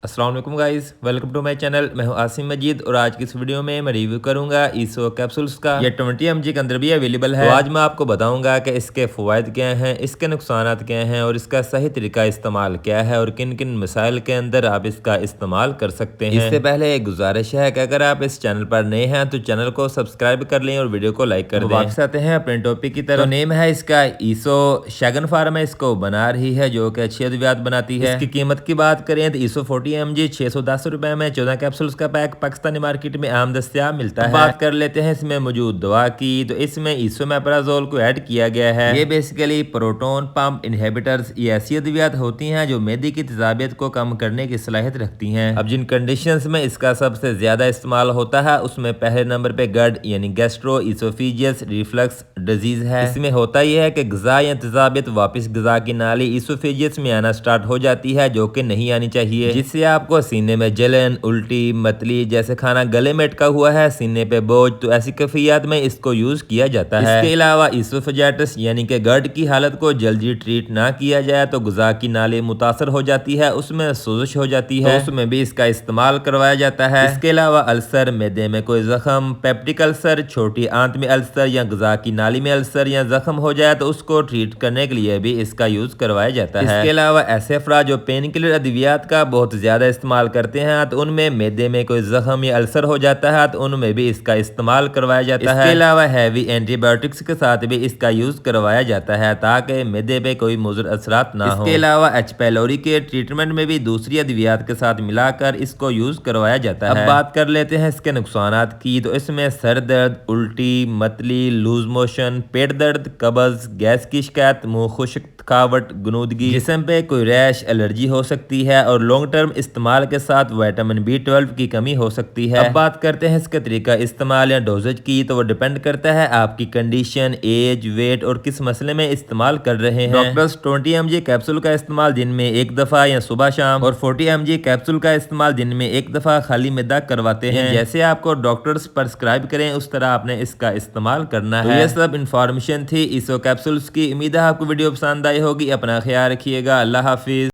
अस्सलाम वालेकुम guys, welcome to my channel. मैं हूं आसिम मजीद और आज की इस वीडियो में मैं रिव्यू करूंगा ईसो कैप्सूल्स का। ये 20 mg के अंदर भी अवेलेबल है। तो आज मैं आपको बताऊंगा कि इसके फ़वाइद क्या हैं, इसके नुकसानात क्या हैं और इसका सही तरीका इस्तेमाल क्या है और किन किन मसाइल के अंदर आप इसका इस्तेमाल कर सकते हैं। इससे पहले एक गुजारिश है कि अगर आप इस चैनल पर नए हैं तो चैनल को सब्सक्राइब कर लें और वीडियो को लाइक कर दें। वापस आते हैं अपने टॉपिक की तरफ। तो नेम है इसका ईसो। शगन फार्म है इसको बना रही है जो कि अच्छी अद्वियात बनाती है। इसकी कीमत की बात करें तो ईसो 40 mg 610 रुपए में 14 कैप्सूल्स का पैक पाकिस्तानी मार्केट में आम दस्तियाब मिलता है। बात कर लेते हैं इसमें मौजूद दवा की। तो इसमें इसोमेप्राजोल को ऐड किया गया है। ये बेसिकली प्रोटोन पंप इनहिबिटर्स ये ऐसी अद्वियात होती हैं जो मैदे की तेजाबियत को कम करने की सलाहियत रखती हैं। अब जिन कंडीशंस में इसका सबसे ज्यादा इस्तेमाल होता है उसमें पहले नंबर पे गड यानी गैस्ट्रो इसोफीजियस रिफ्लक्स डिजीज है। इसमें होता यह है कि गजा या तेजाबियत वापस गजा की नाली इसोफेजियस में आना स्टार्ट हो जाती है जो कि नहीं आनी चाहिए, जिससे आपको सीने में जलन, उल्टी, मतली, जैसे खाना गले में अटका हुआ है, सीने पे बोझ, तो ऐसी कैफियत में इसको यूज किया जाता है। इसके अलावा इसोफेजाइटिस यानी कि गट की हालत को जल्दी ट्रीट ना किया जाए तो गुजा की नाली मुतासर हो जाती है, उसमें सोजिश हो जाती है, तो उसमें भी इसका इस्तेमाल करवाया जाता है। इसके अलावा अल्सर, मैदे में कोई जख्म, पेप्टिक अल्सर, छोटी आंत में अल्सर या गुजा की नाली में अल्सर या जख्म हो जाए तो उसको ट्रीट करने के लिए भी इसका यूज करवाया जाता है। इसके अलावा ऐसे अफराद जो पेन किलर अद्वियात का बहुत ज्यादा इस्तेमाल करते हैं तो उनमें मैदे में कोई जख्म या अल्सर हो जाता है तो उनमें भी इसका इस्तेमाल करवाया जाता है। इसके अलावा हैवी एंटीबायोटिक्स के साथ भी इसका यूज करवाया जाता है ताकि मैदे पे कोई मुज़र असरात ना हो। इसके अलावा एच पैलोरी के ट्रीटमेंट में भी दूसरी अद्वियात के साथ मिलाकर इसको यूज करवाया जाता है। अब बात कर लेते हैं इसके नुकसानात की। तो इसमें सर दर्द, उल्टी, मतली, लूज मोशन, पेट दर्द, कब्ज, गैस की शिकायत, मुंह खुश्क, थकावट, गनूदगी, जिस्म पे कोई रैश, एलर्जी हो सकती है और लॉन्ग टर्म इस्तेमाल के साथ विटामिन B12 की कमी हो सकती है। अब बात करते हैं इसका तरीका इस्तेमाल या डोजेज की। तो वो डिपेंड करता है आपकी कंडीशन, एज, वेट और किस मसले में इस्तेमाल कर रहे हैं। डॉक्टर्स 20 mg कैप्सूल का इस्तेमाल दिन में एक दफा या सुबह शाम और 40 mg कैप्सूल का इस्तेमाल दिन में एक दफा खाली मैदा करवाते हैं। जैसे आपको डॉक्टर्स प्रिस्क्राइब करें उस तरह आपने इसका इस्तेमाल करना है। तो ये सब इंफॉर्मेशन थी ईसो कैप्सूल्स की। उम्मीद है आपको वीडियो पसंद आई होगी। अपना ख्याल रखिएगा। अल्लाह हाफिज।